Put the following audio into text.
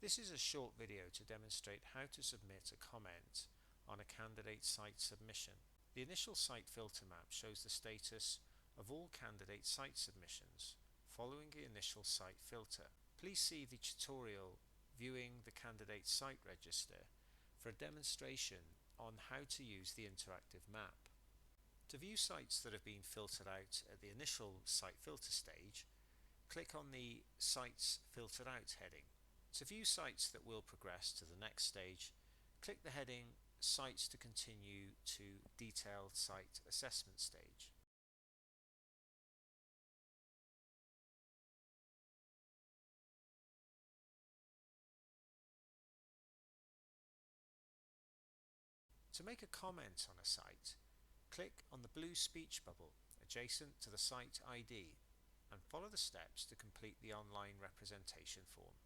This is a short video to demonstrate how to submit a comment on a candidate site submission. The initial site filter map shows the status of all candidate site submissions following the initial site filter. Please see the tutorial Viewing the Candidate Site Register for a demonstration on how to use the interactive map. To view sites that have been filtered out at the initial site filter stage, click on the Sites Filtered Out heading. To view sites that will progress to the next stage, click the heading Sites to continue to Detailed Site Assessment stage. To make a comment on a site, click on the blue speech bubble adjacent to the site ID and follow the steps to complete the online representation form.